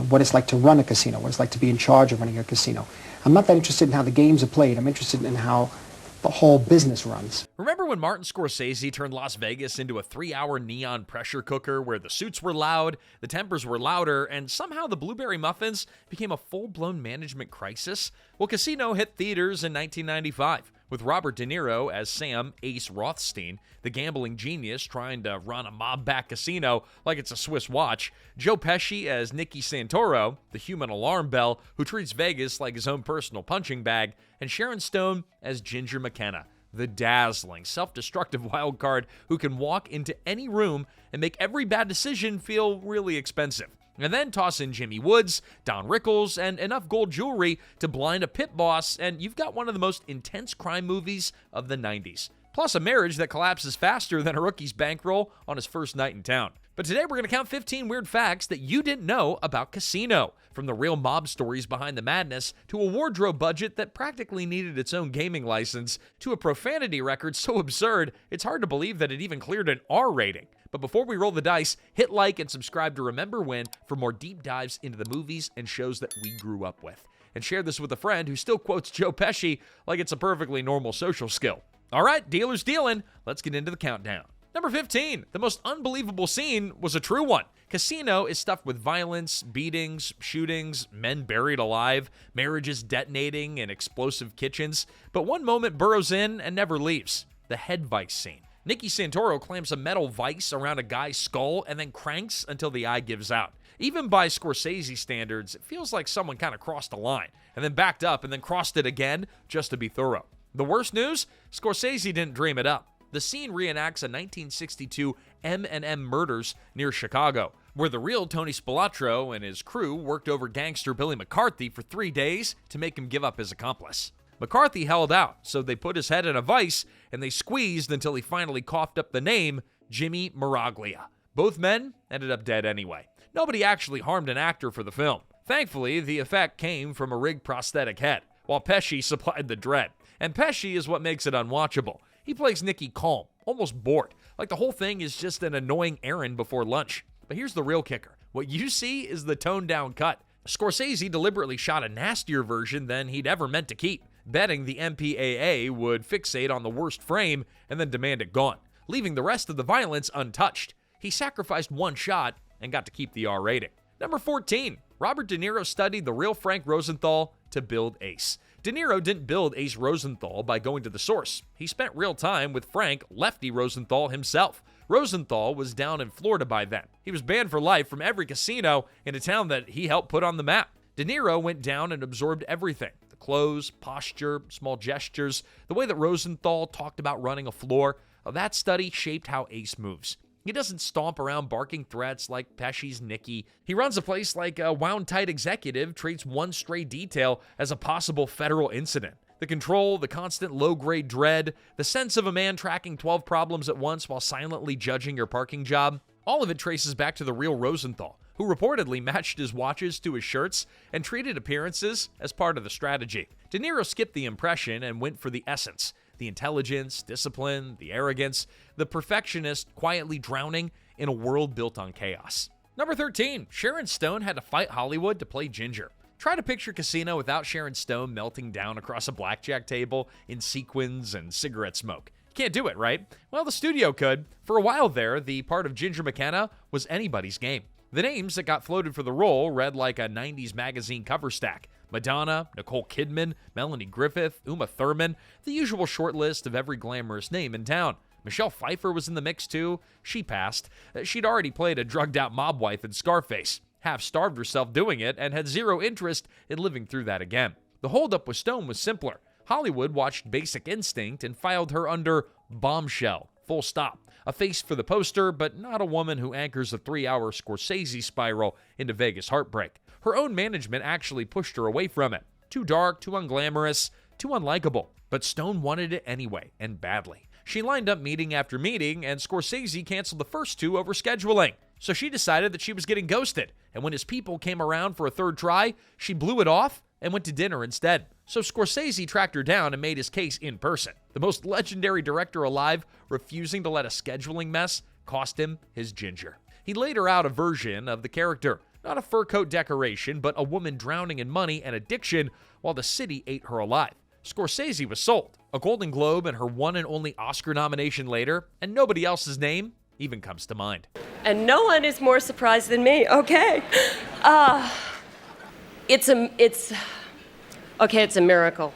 what it's like to run a casino, what it's like to be in charge of running a casino. I'm not that interested in how the games are played. I'm interested in how the whole business runs. Remember when Martin Scorsese turned Las Vegas into a 3-hour neon pressure cooker where the suits were loud, the tempers were louder, and somehow the blueberry muffins became a full-blown management crisis? Well, Casino hit theaters in 1995 with Robert De Niro as Sam Ace Rothstein, the gambling genius trying to run a mob-backed casino like it's a Swiss watch, Joe Pesci as Nicky Santoro, the human alarm bell who treats Vegas like his own personal punching bag, and Sharon Stone as Ginger McKenna, the dazzling, self-destructive wild card who can walk into any room and make every bad decision feel really expensive. And then toss in Jimmy Woods, Don Rickles, and enough gold jewelry to blind a pit boss, and you've got one of the most intense crime movies of the 90s. Plus a marriage that collapses faster than a rookie's bankroll on his first night in town. But today we're going to count 15 weird facts that you didn't know about Casino. From the real mob stories behind the madness, to a wardrobe budget that practically needed its own gaming license, to a profanity record so absurd, it's hard to believe that it even cleared an R rating. But before we roll the dice, hit like and subscribe to Remember When for more deep dives into the movies and shows that we grew up with. And share this with a friend who still quotes Joe Pesci like it's a perfectly normal social skill. All right, dealers dealing. Let's get into the countdown. Number 15, the most unbelievable scene was a true one. Casino is stuffed with violence, beatings, shootings, men buried alive, marriages detonating, and explosive kitchens. But one moment burrows in and never leaves. The head vice scene. Nicky Santoro clamps a metal vise around a guy's skull and then cranks until the eye gives out. Even by Scorsese standards, it feels like someone kind of crossed a line and then backed up and then crossed it again just to be thorough. The worst news? Scorsese didn't dream it up. The scene reenacts a 1962 M&M murders near Chicago, where the real Tony Spilotro and his crew worked over gangster Billy McCarthy for 3 days to make him give up his accomplice. McCarthy held out, so they put his head in a vise, and they squeezed until he finally coughed up the name Jimmy Miraglia. Both men ended up dead anyway. Nobody actually harmed an actor for the film. Thankfully, the effect came from a rigged prosthetic head, while Pesci supplied the dread. And Pesci is what makes it unwatchable. He plays Nicky calm, almost bored, like the whole thing is just an annoying errand before lunch. But here's the real kicker. What you see is the toned-down cut. Scorsese deliberately shot a nastier version than he'd ever meant to keep, betting the MPAA would fixate on the worst frame and then demand it gone, leaving the rest of the violence untouched. He sacrificed one shot and got to keep the R rating. Number 14, Robert De Niro studied the real Frank Rosenthal to build Ace. De Niro didn't build Ace Rosenthal by going to the source. He spent real time with Frank Lefty Rosenthal himself. Rosenthal was down in Florida by then. He was banned for life from every casino in a town that he helped put on the map. De Niro went down and absorbed everything. The clothes, posture, small gestures, the way that Rosenthal talked about running a floor. That study shaped how Ace moves. He doesn't stomp around barking threats like Pesci's Nicky. He runs a place like a wound-tight executive treats one stray detail as a possible federal incident. The control, the constant low-grade dread, the sense of a man tracking 12 problems at once while silently judging your parking job, all of it traces back to the real Rosenthal, who reportedly matched his watches to his shirts and treated appearances as part of the strategy. De Niro skipped the impression and went for the essence. The intelligence, discipline, the arrogance, the perfectionist quietly drowning in a world built on chaos. Number 13, Sharon Stone had to fight Hollywood to play Ginger. Try to picture Casino without Sharon Stone melting down across a blackjack table in sequins and cigarette smoke. You can't do it, right? Well, the studio could. For a while there, the part of Ginger McKenna was anybody's game. The names that got floated for the role read like a 90s magazine cover stack. Madonna, Nicole Kidman, Melanie Griffith, Uma Thurman, the usual short list of every glamorous name in town. Michelle Pfeiffer was in the mix too. She passed. She'd already played a drugged-out mob wife in Scarface, half-starved herself doing it, and had zero interest in living through that again. The holdup with Stone was simpler. Hollywood watched Basic Instinct and filed her under Bombshell, full stop. A face for the poster, but not a woman who anchors a 3-hour Scorsese spiral into Vegas heartbreak. Her own management actually pushed her away from it. Too dark, too unglamorous, too unlikable. But Stone wanted it anyway, and badly. She lined up meeting after meeting, and Scorsese canceled the first 2 over scheduling. So she decided that she was getting ghosted, and when his people came around for a third try, she blew it off and went to dinner instead. So Scorsese tracked her down and made his case in person. The most legendary director alive refusing to let a scheduling mess cost him his Ginger. He laid her out a version of the character, Not a fur coat decoration, but a woman drowning in money and addiction while the city ate her alive. Scorsese was sold. A Golden Globe and her one and only Oscar nomination later, and nobody else's name even comes to mind. And no one is more surprised than me. Okay. It's a miracle.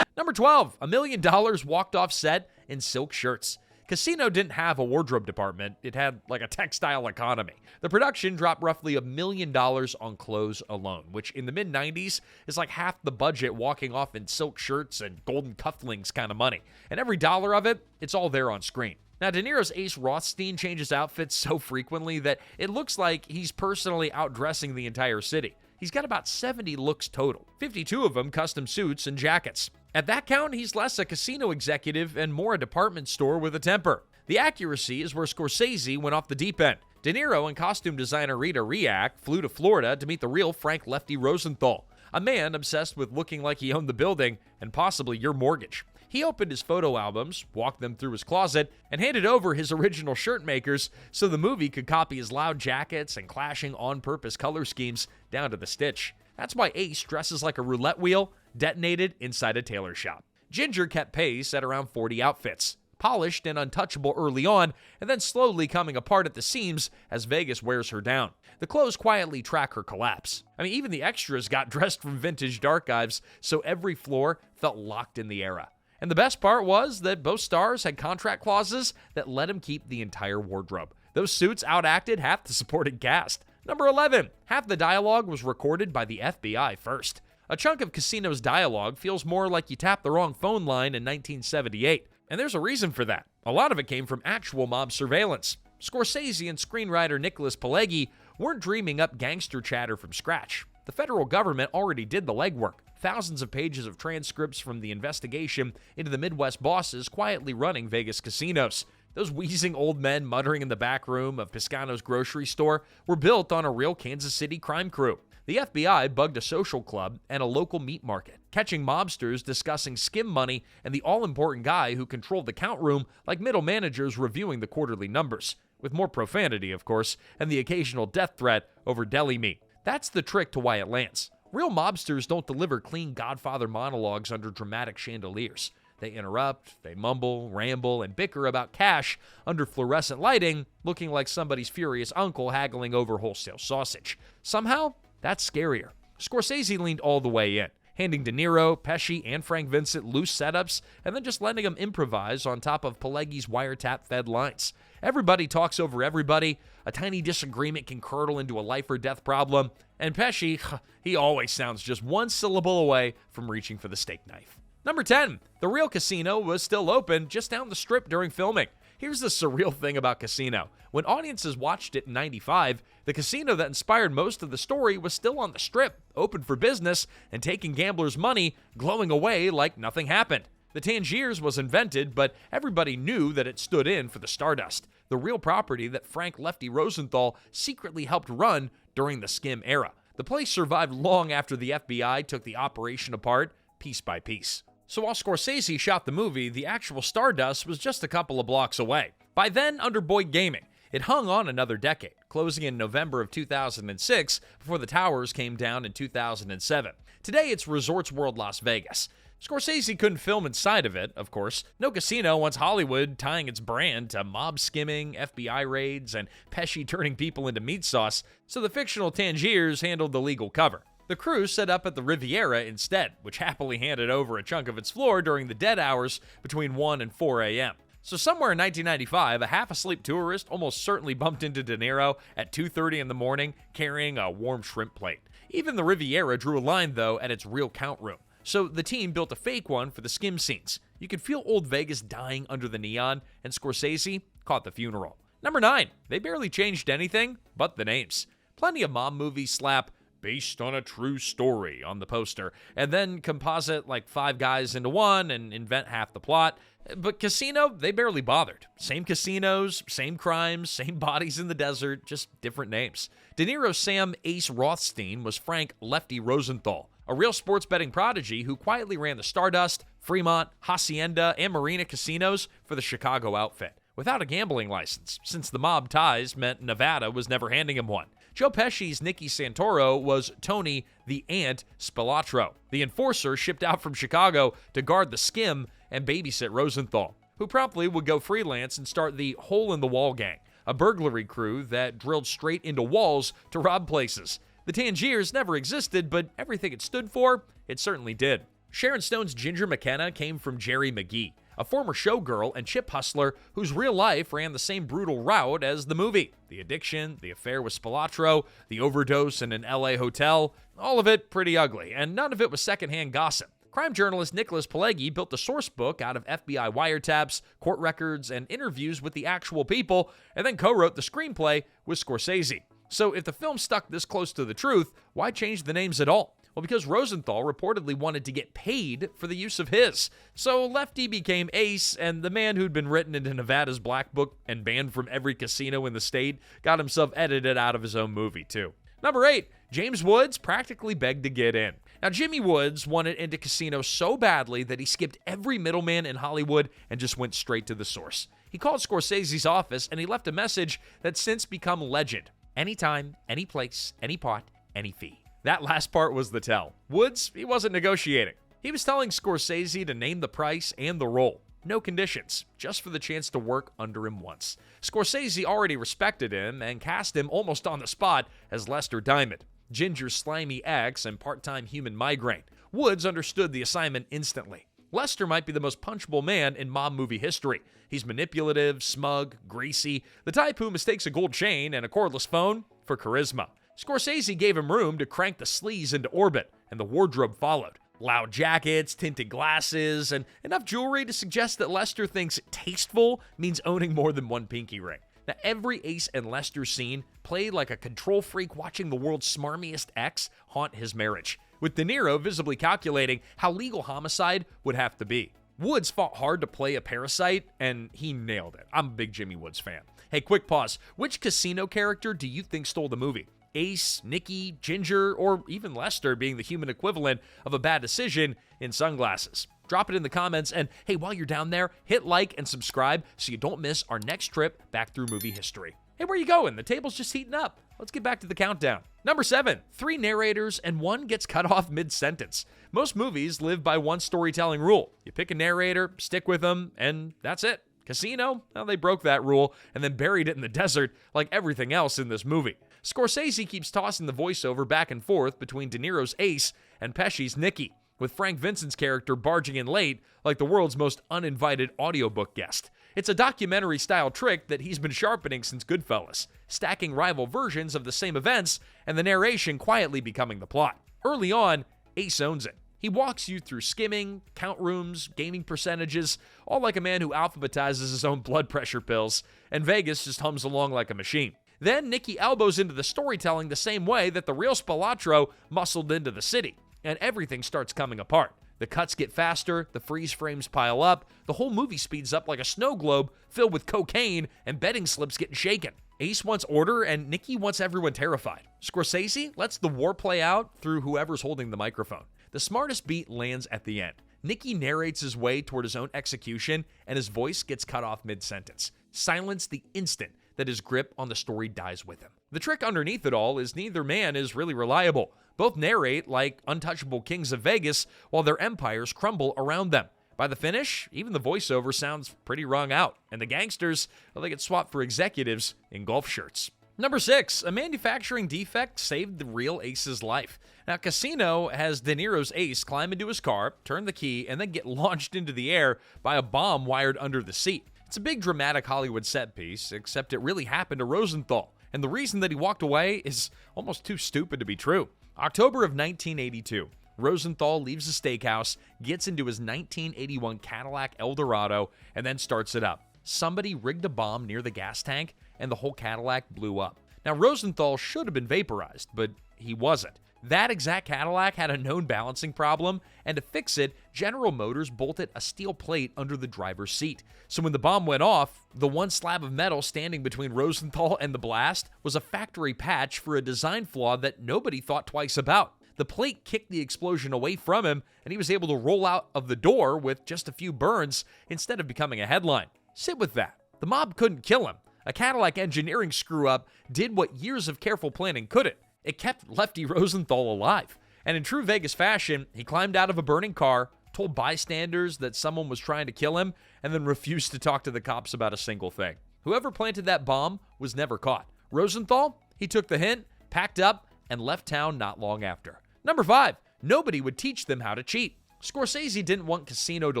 Number 12, $1 million walked off set in silk shirts. Casino didn't have a wardrobe department. It had like a textile economy. The production dropped roughly $1 million on clothes alone, which in the mid-90s is like half the budget walking off in silk shirts and golden cufflinks kind of money. And every dollar of it, it's all there on screen. Now, De Niro's Ace Rothstein changes outfits so frequently that it looks like he's personally outdressing the entire city. He's got about 70 looks total, 52 of them custom suits and jackets. At that count, he's less a casino executive and more a department store with a temper. The accuracy is where Scorsese went off the deep end. De Niro and costume designer Rita Riak flew to Florida to meet the real Frank Lefty Rosenthal, a man obsessed with looking like he owned the building and possibly your mortgage. He opened his photo albums, walked them through his closet, and handed over his original shirt makers so the movie could copy his loud jackets and clashing on-purpose color schemes down to the stitch. That's why Ace dresses like a roulette wheel detonated inside a tailor shop. Ginger kept pace at around 40 outfits, polished and untouchable early on, and then slowly coming apart at the seams as Vegas wears her down. The clothes quietly track her collapse. I mean, even the extras got dressed from vintage archives, so every floor felt locked in the era. And the best part was that both stars had contract clauses that let them keep the entire wardrobe. Those suits outacted half the supporting cast. Number 11, half the dialogue was recorded by the FBI first. A chunk of Casino's dialogue feels more like you tapped the wrong phone line in 1978. And there's a reason for that. A lot of it came from actual mob surveillance. Scorsese and screenwriter Nicholas Pileggi weren't dreaming up gangster chatter from scratch. The federal government already did the legwork. Thousands of pages of transcripts from the investigation into the Midwest bosses quietly running Vegas casinos. Those wheezing old men muttering in the back room of Piscano's grocery store were built on a real Kansas City crime crew. The FBI bugged a social club and a local meat market, catching mobsters discussing skim money and the all-important guy who controlled the count room like middle managers reviewing the quarterly numbers, with more profanity, of course, and the occasional death threat over deli meat. That's the trick to why it lands. Real mobsters don't deliver clean Godfather monologues under dramatic chandeliers. They interrupt, they mumble, ramble, and bicker about cash under fluorescent lighting, looking like somebody's furious uncle haggling over wholesale sausage. Somehow, that's scarier. Scorsese leaned all the way in, handing De Niro, Pesci, and Frank Vincent loose setups, and then just letting them improvise on top of Pileggi's wiretap-fed lines. Everybody talks over everybody, a tiny disagreement can curdle into a life-or-death problem, and Pesci, he always sounds just one syllable away from reaching for the steak knife. Number 10, the real Casino was still open just down the strip during filming. Here's the surreal thing about Casino. When audiences watched it in '95, the casino that inspired most of the story was still on the strip, open for business, and taking gamblers' money, glowing away like nothing happened. The Tangiers was invented, but everybody knew that it stood in for the Stardust, the real property that Frank Lefty Rosenthal secretly helped run during the skim era. The place survived long after the FBI took the operation apart, piece by piece. So while Scorsese shot the movie, the actual Stardust was just a couple of blocks away. By then, under Boyd Gaming, it hung on another decade, closing in November of 2006 before the towers came down in 2007. Today, it's Resorts World Las Vegas. Scorsese couldn't film inside of it, of course. No casino wants Hollywood tying its brand to mob skimming, FBI raids, and Pesci turning people into meat sauce, so the fictional Tangiers handled the legal cover. The crew set up at the Riviera instead, which happily handed over a chunk of its floor during the dead hours between 1 and 4 a.m. So somewhere in 1995, a half-asleep tourist almost certainly bumped into De Niro at 2:30 in the morning carrying a warm shrimp plate. Even the Riviera drew a line, though, at its real count room. So the team built a fake one for the skim scenes. You could feel old Vegas dying under the neon, and Scorsese caught the funeral. Number 9, they barely changed anything but the names. Plenty of mob movies slap "based on a true story" on the poster, and then composite like 5 guys into one and invent half the plot. But Casino, they barely bothered. Same casinos, same crimes, same bodies in the desert, just different names. De Niro's Sam Ace Rothstein was Frank Lefty Rosenthal, a real sports betting prodigy who quietly ran the Stardust, Fremont, Hacienda, and Marina casinos for the Chicago outfit, without a gambling license, since the mob ties meant Nevada was never handing him one. Joe Pesci's Nicky Santoro was Tony the Ant Spilatro, the enforcer shipped out from Chicago to guard the skim and babysit Rosenthal, who promptly would go freelance and start the Hole in the Wall Gang, a burglary crew that drilled straight into walls to rob places. The Tangiers never existed, but everything it stood for, it certainly did. Sharon Stone's Ginger McKenna came from Jerry McGee, a former showgirl and chip hustler whose real life ran the same brutal route as the movie. The addiction, the affair with Spilatro, the overdose in an LA hotel, all of it pretty ugly, and none of it was secondhand gossip. Crime journalist Nicholas Pileggi built the source book out of FBI wiretaps, court records, and interviews with the actual people, and then co-wrote the screenplay with Scorsese. So if the film stuck this close to the truth, why change the names at all? Well, because Rosenthal reportedly wanted to get paid for the use of his. So Lefty became Ace, and the man who'd been written into Nevada's Black Book and banned from every casino in the state got himself edited out of his own movie, too. Number 8, James Woods practically begged to get in. Now, Jimmy Woods wanted into casinos so badly that he skipped every middleman in Hollywood and just went straight to the source. He called Scorsese's office, and he left a message that's since become legend. Anytime, any place, any pot, any fee. That last part was the tell. Woods, he wasn't negotiating. He was telling Scorsese to name the price and the role. No conditions, just for the chance to work under him once. Scorsese already respected him and cast him almost on the spot as Lester Diamond, Ginger's slimy ex and part-time human migraine. Woods understood the assignment instantly. Lester might be the most punchable man in mob movie history. He's manipulative, smug, greasy, the type who mistakes a gold chain and a cordless phone for charisma. Scorsese gave him room to crank the sleaze into orbit, and the wardrobe followed. Loud jackets, tinted glasses, and enough jewelry to suggest that Lester thinks tasteful means owning more than one pinky ring. Now, every Ace and Lester scene played like a control freak watching the world's smarmiest ex haunt his marriage, with De Niro visibly calculating how legal homicide would have to be. Woods fought hard to play a parasite, and he nailed it. I'm a big Jimmy Woods fan. Hey, quick pause. Which casino character do you think stole the movie? Ace, Nicky, Ginger, or even Lester being the human equivalent of a bad decision in sunglasses? Drop it in the comments, and hey, while you're down there, hit like and subscribe so you don't miss our next trip back through movie history. Hey, where you going? The table's just heating up. Let's get back to the countdown. Number 7, 3 narrators and one gets cut off mid-sentence. Most movies live by one storytelling rule. You pick a narrator, stick with them, and that's it. Casino? Well, they broke that rule and then buried it in the desert like everything else in this movie. Scorsese keeps tossing the voiceover back and forth between De Niro's Ace and Pesci's Nicky, with Frank Vincent's character barging in late like the world's most uninvited audiobook guest. It's a documentary-style trick that he's been sharpening since Goodfellas, stacking rival versions of the same events and the narration quietly becoming the plot. Early on, Ace owns it. He walks you through skimming, count rooms, gaming percentages, all like a man who alphabetizes his own blood pressure pills, and Vegas just hums along like a machine. Then Nicky elbows into the storytelling the same way that the real Spilatro muscled into the city, and everything starts coming apart. The cuts get faster, the freeze frames pile up, the whole movie speeds up like a snow globe filled with cocaine and betting slips getting shaken. Ace wants order, and Nicky wants everyone terrified. Scorsese lets the war play out through whoever's holding the microphone. The smartest beat lands at the end. Nicky narrates his way toward his own execution, and his voice gets cut off mid-sentence. Silence the instant that his grip on the story dies with him. The trick underneath it all is neither man is really reliable. Both narrate like untouchable kings of Vegas while their empires crumble around them. By the finish, even the voiceover sounds pretty wrung out, and the gangsters, well, they get swapped for executives in golf shirts. Number 6, a manufacturing defect saved the real Ace's life. Now, Casino has De Niro's Ace climb into his car, turn the key, and then get launched into the air by a bomb wired under the seat. It's a big dramatic Hollywood set piece, except it really happened to Rosenthal, and the reason that he walked away is almost too stupid to be true. October of 1982, Rosenthal leaves the steakhouse, gets into his 1981 Cadillac Eldorado, and then starts it up. Somebody rigged a bomb near the gas tank, and the whole Cadillac blew up. Now, Rosenthal should have been vaporized, but he wasn't. That exact Cadillac had a known balancing problem, and to fix it, General Motors bolted a steel plate under the driver's seat. So when the bomb went off, the one slab of metal standing between Rosenthal and the blast was a factory patch for a design flaw that nobody thought twice about. The plate kicked the explosion away from him, and he was able to roll out of the door with just a few burns instead of becoming a headline. Sit with that. The mob couldn't kill him, A Cadillac engineering screw-up did what years of careful planning couldn't. It kept Lefty Rosenthal alive. And in true Vegas fashion, he climbed out of a burning car, told bystanders that someone was trying to kill him, and then refused to talk to the cops about a single thing. Whoever planted that bomb was never caught. Rosenthal, he took the hint, packed up, and left town not long after. Number 5, nobody would teach them how to cheat. Scorsese didn't want Casino to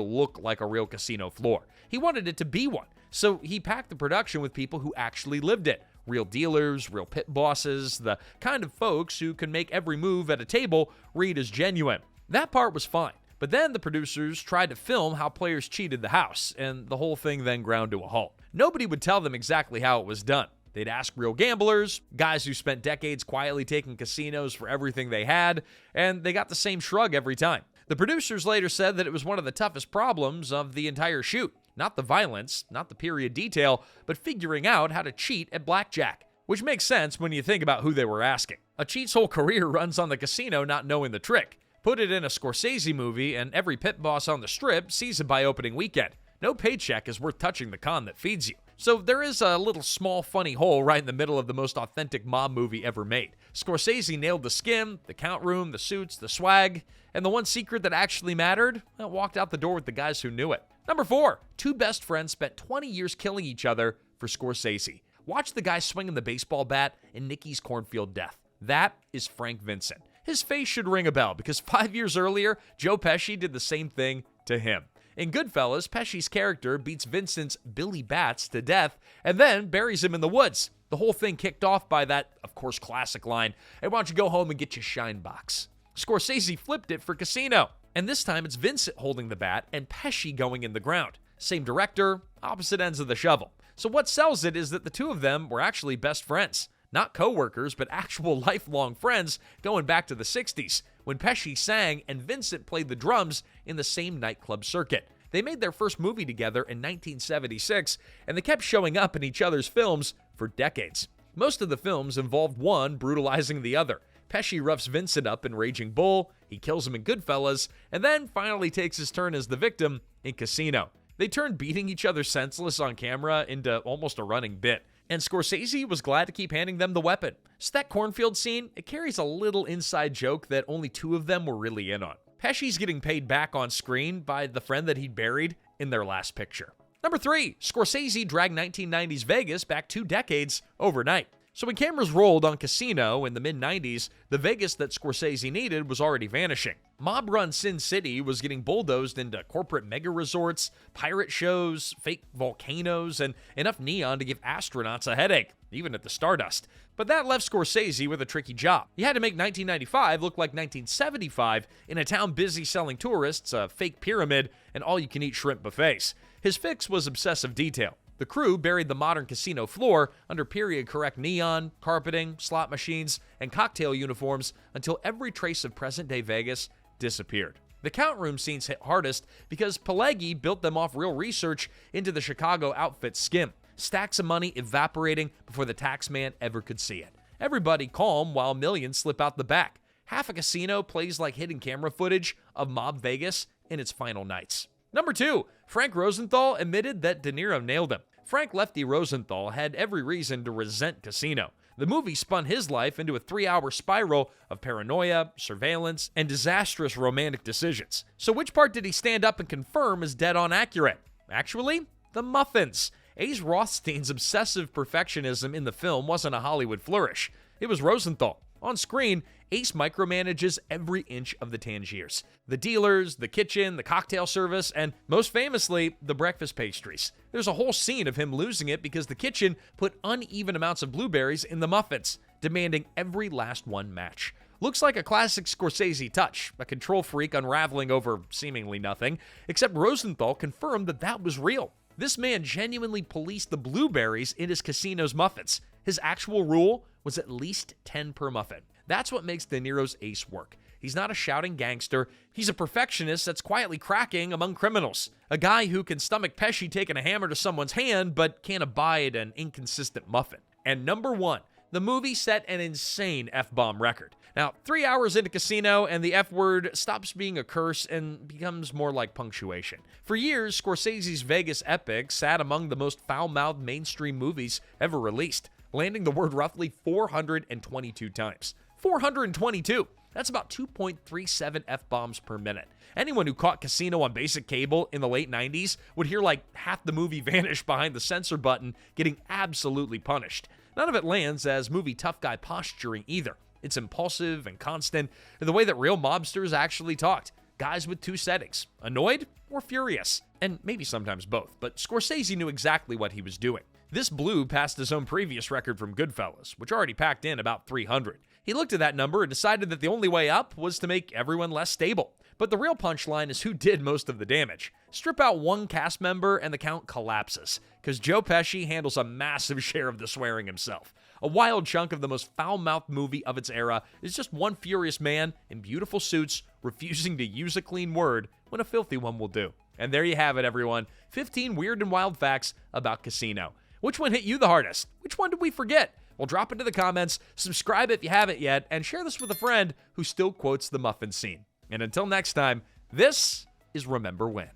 look like a real casino floor. He wanted it to be one. So he packed the production with people who actually lived it. Real dealers, real pit bosses, the kind of folks who can make every move at a table read as genuine. That part was fine. But then the producers tried to film how players cheated the house, and the whole thing then ground to a halt. Nobody would tell them exactly how it was done. They'd ask real gamblers, guys who spent decades quietly taking casinos for everything they had, and they got the same shrug every time. The producers later said that it was one of the toughest problems of the entire shoot. Not the violence, not the period detail, but figuring out how to cheat at blackjack. Which makes sense when you think about who they were asking. A cheat's whole career runs on the casino not knowing the trick. Put it in a Scorsese movie, and every pit boss on the strip sees it by opening weekend. No paycheck is worth touching the con that feeds you. So there is a little small funny hole right in the middle of the most authentic mob movie ever made. Scorsese nailed the skin, the count room, the suits, the swag, and the one secret that actually mattered, walked out the door with the guys who knew it. Number 4, two best friends spent 20 years killing each other for Scorsese. Watch the guy swinging the baseball bat in Nicky's cornfield death. That is Frank Vincent. His face should ring a bell because 5 years earlier, Joe Pesci did the same thing to him. In Goodfellas, Pesci's character beats Vincent's Billy Bats to death and then buries him in the woods. The whole thing kicked off by that, of course, classic line, "Hey, why don't you go home and get your shine box?" Scorsese flipped it for Casino, and this time it's Vincent holding the bat and Pesci going in the ground. Same director, opposite ends of the shovel. So what sells it is that the two of them were actually best friends. Not co-workers, but actual lifelong friends going back to the 60s, when Pesci sang and Vincent played the drums in the same nightclub circuit. They made their first movie together in 1976, and they kept showing up in each other's films for decades. Most of the films involved one brutalizing the other. Pesci roughs Vincent up in Raging Bull, he kills him in Goodfellas, and then finally takes his turn as the victim in Casino. They turned beating each other senseless on camera into almost a running bit. And Scorsese was glad to keep handing them the weapon. So that cornfield scene, it carries a little inside joke that only two of them were really in on. Pesci's getting paid back on screen by the friend that he'd buried in their last picture. Number 3, Scorsese dragged 1990s Vegas back 2 decades overnight. So when cameras rolled on Casino in the mid-90s, the Vegas that Scorsese needed was already vanishing. Mob-run Sin City was getting bulldozed into corporate mega-resorts, pirate shows, fake volcanoes, and enough neon to give astronauts a headache, even at the Stardust. But that left Scorsese with a tricky job. He had to make 1995 look like 1975 in a town busy selling tourists, a fake pyramid, and all-you-can-eat shrimp buffets. His fix was obsessive detail. The crew buried the modern casino floor under period-correct neon, carpeting, slot machines, and cocktail uniforms until every trace of present-day Vegas disappeared. The count room scenes hit hardest because Pileggi built them off real research into the Chicago outfit skim. Stacks of money evaporating before the tax man ever could see it. Everybody calm while millions slip out the back. Half a casino plays like hidden camera footage of Mob Vegas in its final nights. Number 2, Frank Rosenthal admitted that De Niro nailed him. Frank Lefty Rosenthal had every reason to resent Casino. The movie spun his life into a 3-hour spiral of paranoia, surveillance, and disastrous romantic decisions. So which part did he stand up and confirm is dead-on accurate? Actually, the muffins. Ace Rothstein's obsessive perfectionism in the film wasn't a Hollywood flourish. It was Rosenthal. On screen, Ace micromanages every inch of the Tangiers. The dealers, the kitchen, the cocktail service, and most famously, the breakfast pastries. There's a whole scene of him losing it because the kitchen put uneven amounts of blueberries in the muffins, demanding every last one match. Looks like a classic Scorsese touch, a control freak unraveling over seemingly nothing, except Rosenthal confirmed that that was real. This man genuinely policed the blueberries in his casino's muffins. His actual rule was at least 10 per muffin. That's what makes De Niro's Ace work. He's not a shouting gangster. He's a perfectionist that's quietly cracking among criminals. A guy who can stomach Pesci taking a hammer to someone's hand, but can't abide an inconsistent muffin. And number 1, The movie set an insane F-bomb record. Now, 3 hours into Casino, and the F-word stops being a curse and becomes more like punctuation. For years, Scorsese's Vegas epic sat among the most foul-mouthed mainstream movies ever released, landing the word roughly 422 times. 422! That's about 2.37 F-bombs per minute. Anyone who caught Casino on basic cable in the late 90s would hear like half the movie vanish behind the censor button, getting absolutely punished. None of it lands as movie tough guy posturing either. It's impulsive and constant, the way that real mobsters actually talked. Guys with two settings, annoyed or furious. And maybe sometimes both, but Scorsese knew exactly what he was doing. This blew past his own previous record from Goodfellas, which already packed in about 300. He looked at that number and decided that the only way up was to make everyone less stable. But the real punchline is who did most of the damage. Strip out one cast member and the count collapses, because Joe Pesci handles a massive share of the swearing himself. A wild chunk of the most foul-mouthed movie of its era is just one furious man in beautiful suits refusing to use a clean word when a filthy one will do. And there you have it, everyone. 15 weird and wild facts about Casino. Which one hit you the hardest? Which one did we forget? Well, drop into the comments, subscribe if you haven't yet, and share this with a friend who still quotes the muffin scene. And until next time, this is Remember When.